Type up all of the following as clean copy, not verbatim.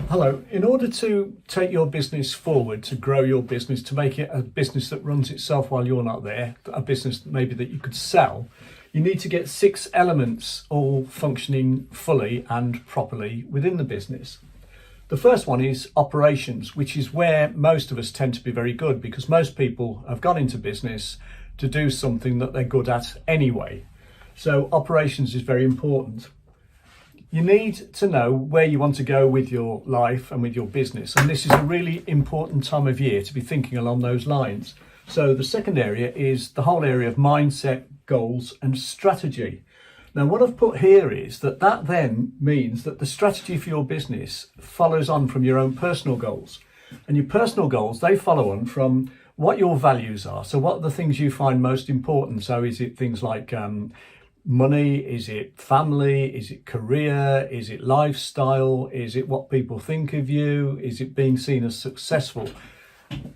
Hello. In order to take your business forward, to grow your business, to make it a business that runs itself while you're not there, a business maybe that you could sell, you need to get 6 elements all functioning fully and properly within the business. The first one is operations, which is where most of us tend to be very good, because most people have gone into business to do something that they're good at anyway. So operations is very important. You need to know where you want to go with your life and with your business. And this is a really important time of year to be thinking along those lines. So the second area is the whole area of mindset, goals and strategy. Now, what I've put here is that then means that the strategy for your business follows on from your own personal goals. And your personal goals, they follow on from what your values are. So what are the things you find most important? So is it things like money? Is it family? Is it career? Is it lifestyle? Is it what people think of you? Is it being seen as successful?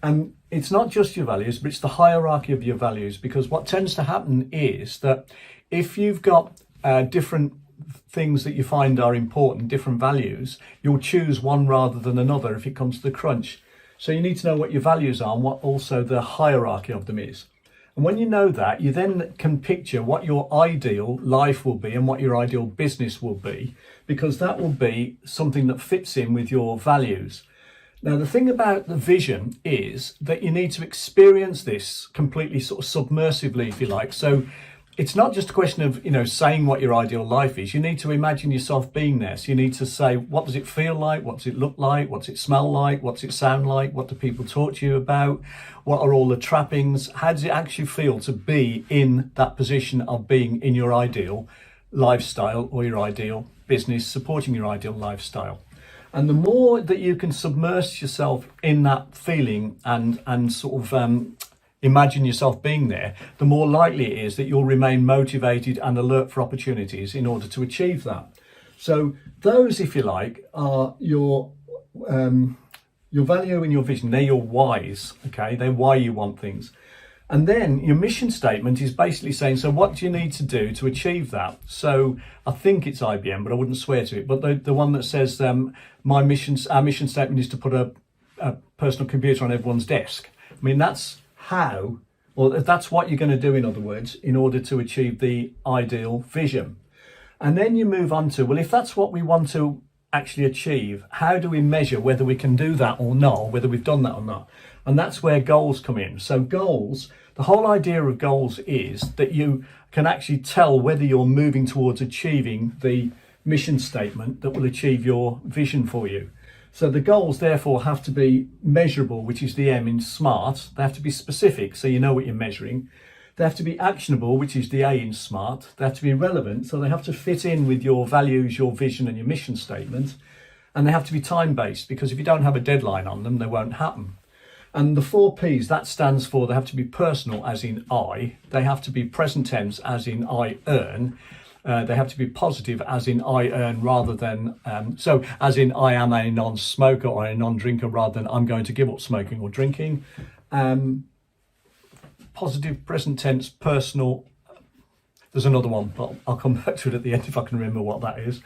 And it's not just your values, but it's the hierarchy of your values, because what tends to happen is that if you've got different things that you find are important, different values, you'll choose one rather than another if it comes to the crunch. So you need to know what your values are and what also the hierarchy of them is. And when you know that, you then can picture what your ideal life will be and what your ideal business will be, because that will be something that fits in with your values. Now, the thing about the vision is that you need to experience this completely sort of submersively, if you like. So it's not just a question of, saying what your ideal life is. You need to imagine yourself being there. So you need to say, what does it feel like? What does it look like? What's it smell like? What's it sound like? What do people talk to you about? What are all the trappings? How does it actually feel to be in that position of being in your ideal lifestyle or your ideal business, supporting your ideal lifestyle? And the more that you can submerge yourself in that feeling and sort of imagine yourself being there, the more likely it is that you'll remain motivated and alert for opportunities in order to achieve that. So those, if you like, are your value and your vision. They're your whys, okay? They're why you want things. And then your mission statement is basically saying, so what do you need to do to achieve that? So I think it's IBM, but I wouldn't swear to it. But the one that says our mission statement is to put a personal computer on everyone's desk. I mean, that's how, or that's what you're going to do, in other words, in order to achieve the ideal vision. And then you move on to, well, if that's what we want to actually achieve, how do we measure whether we can do that or not, or whether we've done that or not? And that's where goals come in. So goals, the whole idea of goals is that you can actually tell whether you're moving towards achieving the mission statement that will achieve your vision for you. So the goals therefore have to be measurable, which is the M in SMART. They have to be specific, so you know what you're measuring. They have to be actionable, which is the A in SMART. They have to be relevant, so they have to fit in with your values, your vision and your mission statement. And they have to be time-based, because if you don't have a deadline on them, they won't happen. And the 4 Ps, that stands for, they have to be personal, as in I. They have to be present tense, as in I earn. They have to be positive, as in I earn, rather than, so as in I am a non-smoker or a non-drinker, rather than I'm going to give up smoking or drinking. Positive, present tense, personal. There's another one, but I'll come back to it at the end if I can remember what that is.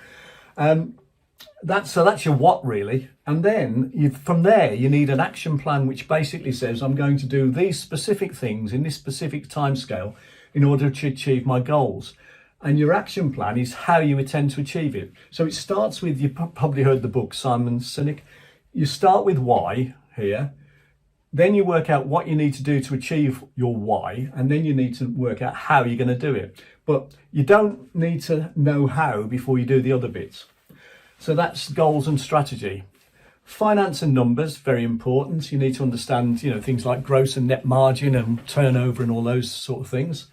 That's your what, really. And then from there, you need an action plan, which basically says, I'm going to do these specific things in this specific timescale in order to achieve my goals. And your action plan is how you intend to achieve it. So it starts with, you probably heard the book, Simon Sinek. You start with why here. Then you work out what you need to do to achieve your why. And then you need to work out how you're going to do it. But you don't need to know how before you do the other bits. So that's goals and strategy. Finance and numbers, very important. You need to understand, things like gross and net margin and turnover and all those sort of things.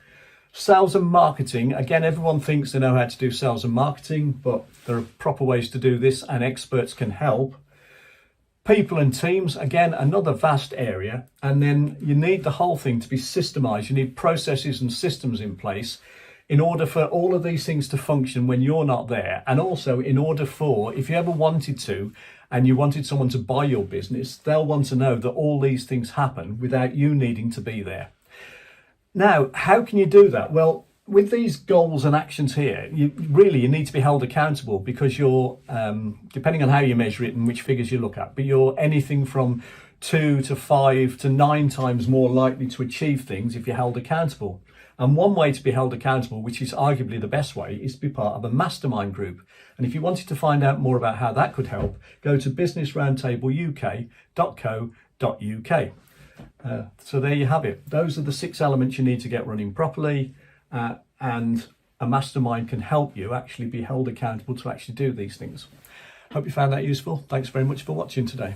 Sales and marketing. Again, everyone thinks they know how to do sales and marketing, but there are proper ways to do this and experts can help. People and teams, again, another vast area. And then you need the whole thing to be systemized. You need processes and systems in place in order for all of these things to function when you're not there. And also in order for, if you ever wanted to, and you wanted someone to buy your business, they'll want to know that all these things happen without you needing to be there. Now, how can you do that? Well, with these goals and actions here, you need to be held accountable, because you're, depending on how you measure it and which figures you look at, but you're anything from 2 to 5 to 9 times more likely to achieve things if you're held accountable. And one way to be held accountable, which is arguably the best way, is to be part of a mastermind group. And if you wanted to find out more about how that could help, go to businessroundtableuk.co.uk. So there you have it. Those are the 6 elements you need to get running properly, and a mastermind can help you actually be held accountable to actually do these things. Hope you found that useful. Thanks very much for watching today.